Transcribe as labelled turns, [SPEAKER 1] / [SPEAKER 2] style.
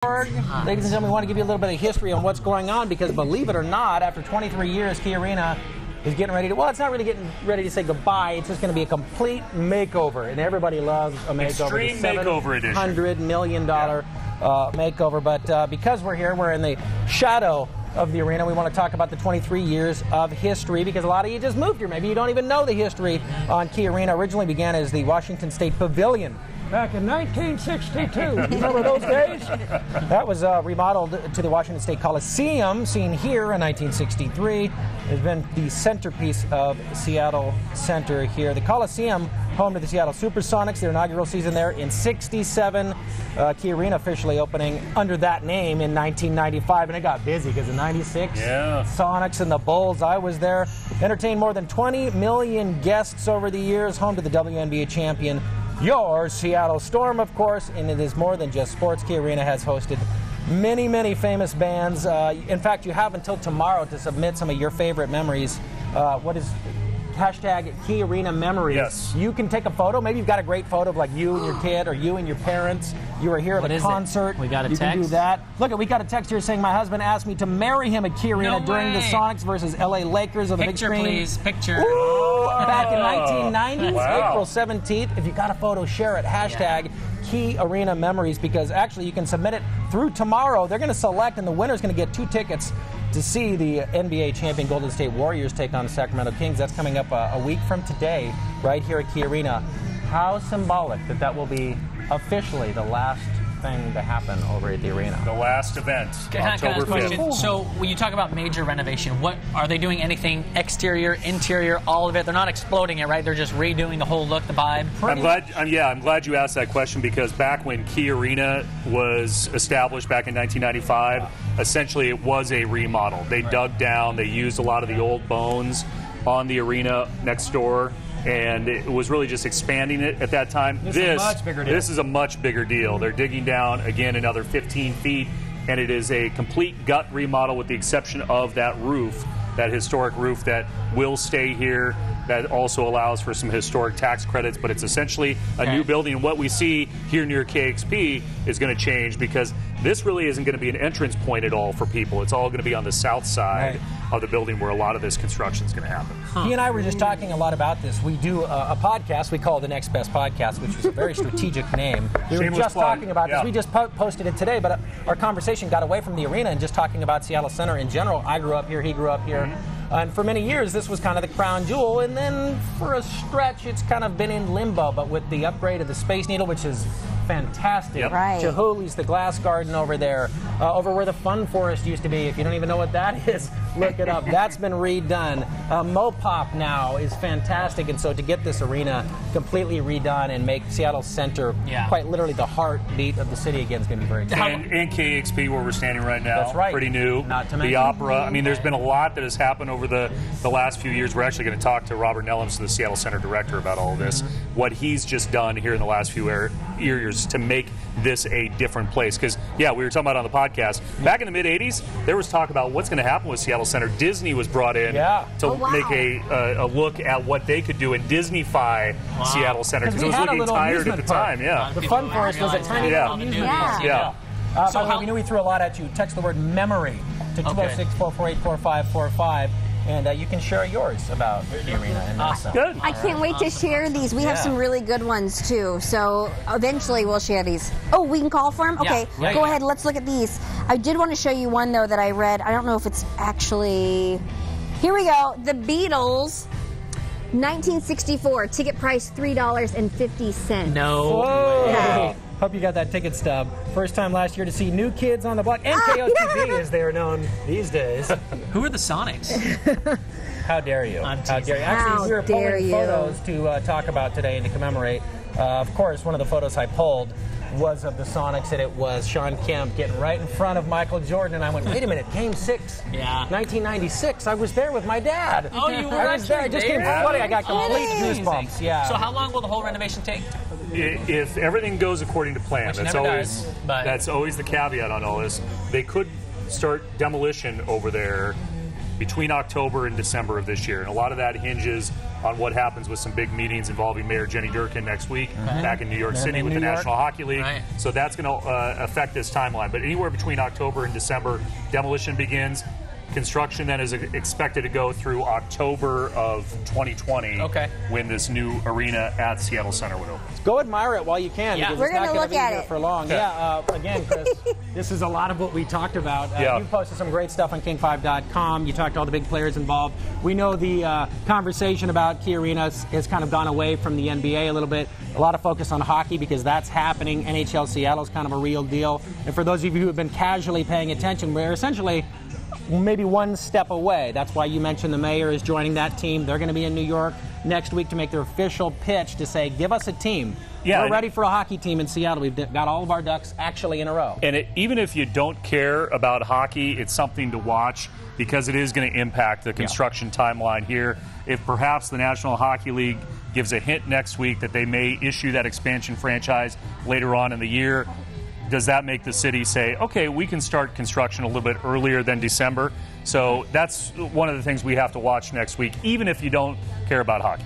[SPEAKER 1] Ladies and gentlemen, we want to give you a little bit of history on what's going on because, believe it or not, after 23 years, Key Arena is getting ready to, well, it's not really getting ready to say goodbye. It's just going to be a complete makeover, and everybody loves a makeover.
[SPEAKER 2] Extreme makeover edition.
[SPEAKER 1] $700 million makeover, but because we're here, we're in the shadow of the arena. We want to talk about the 23 years of history because a lot of you just moved here. Maybe you don't even know the history on Key Arena. Originally began as the Washington State Pavilion back in 1962. Remember those days? That was remodeled to the Washington State Coliseum, seen here in 1963. It's been the centerpiece of Seattle Center here. The Coliseum, home to the Seattle Supersonics, their inaugural season there in '67. Key Arena officially opening under that name in 1995, and it got busy because in '96, Sonics and the Bulls, I was there. Entertained more than 20 million guests over the years, home to the WNBA champion, your Seattle Storm, of course, and it is more than just sports. Key Arena has hosted many, many famous bands. In fact, you have until tomorrow to submit some of your favorite memories. What is hashtag Key Arena Memories?
[SPEAKER 2] Yes.
[SPEAKER 1] You can take a photo. Maybe you've got a great photo of like you and your kid or you and your parents. You were here at a concert.
[SPEAKER 3] We got a text.
[SPEAKER 1] You can do that. Look, we got a text here saying my husband asked me to marry him at Key Arena during the Sonics versus LA Lakers of the big screen.
[SPEAKER 3] Please, picture.
[SPEAKER 1] Ooh, back in 1990,
[SPEAKER 2] Wow.
[SPEAKER 1] April 17th. If you got a photo, share it. Hashtag Key Arena Memories, because actually you can submit it through tomorrow. They're going to select, and the winner's going to get 2 tickets to see the NBA champion Golden State Warriors take on the Sacramento Kings. That's coming up a week from today, right here at Key Arena. How symbolic that that will be officially the last thing to happen over at the arena.
[SPEAKER 2] The last event, October 5th.
[SPEAKER 3] So when you talk about major renovation, what are they doing? Anything exterior, interior, all of it? They're not exploding it, right? They're just redoing the whole look, the vibe.
[SPEAKER 2] I'm glad you asked that question, because back when Key Arena was established back in 1995, essentially it was a remodel. They dug down, they used a lot of the old bones on the arena next door, and it was really just expanding it at that time. This is a much bigger deal. They're digging down, again, another 15 feet, and it is a complete gut remodel with the exception of that roof, that historic roof that will stay here. That also allows for some historic tax credits, but it's essentially a new building. And what we see here near KXP is going to change, because this really isn't going to be an entrance point at all for people. It's all going to be on the south side of the building where a lot of this construction is going to happen.
[SPEAKER 1] He and I were just talking a lot about this. We do a podcast we call The Next Best Podcast, which is a very strategic name. We were just talking about this. We just posted it today, but our conversation got away from the arena and just talking about Seattle Center in general. I grew up here, he grew up here. And for many years, this was kind of the crown jewel, and then for a stretch, it's kind of been in limbo. But with the upgrade of the Space Needle, which is fantastic, Chihuli's, the glass garden over there, over where the Fun Forest used to be. If you don't even know what that is, look it up. That's been redone. Mopop now is fantastic, and so to get this arena completely redone and make Seattle Center quite literally the heartbeat of the city again is going to be very exciting.
[SPEAKER 2] And KXP, where we're standing right now,
[SPEAKER 1] that's right.
[SPEAKER 2] Pretty new.
[SPEAKER 1] Not to mention
[SPEAKER 2] the opera. I mean, there's been a lot that has happened over the last few years. We're actually going to talk to Robert Nellums, the Seattle Center director, about all of this, what he's just done here in the last few years to make this a different place. Because, we were talking about on the podcast, back in the mid-'80s, there was talk about what's going to happen with Seattle Center. Disney was brought in to make a look at what they could do and Disney-fy Seattle Center, because it was looking tired at the time.
[SPEAKER 1] The Fun Forest was a tiny little amusement park. By the way, we knew we threw a lot at you. Text the word memory to 206-448-4545. And you can share yours about Key Arena. And awesome.
[SPEAKER 2] Good.
[SPEAKER 4] I can't wait to share these. We have some really good ones, too. So eventually we'll share these. Oh, we can call for them? Okay, go ahead. Let's look at these. I did want to show you one, though, that I read. I don't know if it's actually... Here we go. The Beatles, 1964. Ticket price $3.50.
[SPEAKER 3] No.
[SPEAKER 1] Hope you got that ticket stub. First time last year to see New Kids on the Block, and KOTB as they are known these days.
[SPEAKER 3] Who are the Sonics?
[SPEAKER 1] How dare you? How dare you? Actually, we were pulling photos to talk about today and to commemorate. Of course, one of the photos I pulled was of the Sonics, and it was Sean Kemp getting right in front of Michael Jordan, and I went, wait a minute, Game 6, 1996, I was there with my dad.
[SPEAKER 3] Oh, you were
[SPEAKER 1] I was there. I just came flooding. I got complete goosebumps.
[SPEAKER 3] So how long will the whole renovation take?
[SPEAKER 2] If everything goes according to plan, that's always the caveat on all this. They could start demolition over there between October and December of this year. And a lot of that hinges on what happens with some big meetings involving Mayor Jenny Durkin next week back in New York City with the National Hockey League.
[SPEAKER 3] Right.
[SPEAKER 2] So that's going to affect this timeline. But anywhere between October and December, demolition begins. Construction then is expected to go through October of 2020 when this new arena at Seattle Center would open.
[SPEAKER 1] Go admire it while you can.
[SPEAKER 3] Yeah.
[SPEAKER 1] Because
[SPEAKER 4] We're
[SPEAKER 1] it's not
[SPEAKER 4] gonna
[SPEAKER 1] gonna
[SPEAKER 4] look
[SPEAKER 1] be
[SPEAKER 4] at
[SPEAKER 1] here
[SPEAKER 4] it
[SPEAKER 1] for long. Again, Chris, this is a lot of what we talked about. You posted some great stuff on King5.com. You talked to all the big players involved. We know the conversation about Key Arena has kind of gone away from the NBA a little bit. A lot of focus on hockey because that's happening. NHL Seattle is kind of a real deal. And for those of you who have been casually paying attention, we're essentially maybe one step away. That's why you mentioned the mayor is joining that team. They're going to be in New York next week to make their official pitch to say, give us a team.
[SPEAKER 2] Yeah,
[SPEAKER 1] we're ready for a hockey team in Seattle. We've got all of our ducks actually in a row.
[SPEAKER 2] And even if you don't care about hockey, it's something to watch because it is going to impact the construction timeline here. If perhaps the National Hockey League gives a hint next week that they may issue that expansion franchise later on in the year, does that make the city say, okay, we can start construction a little bit earlier than December? So that's one of the things we have to watch next week, even if you don't care about hockey.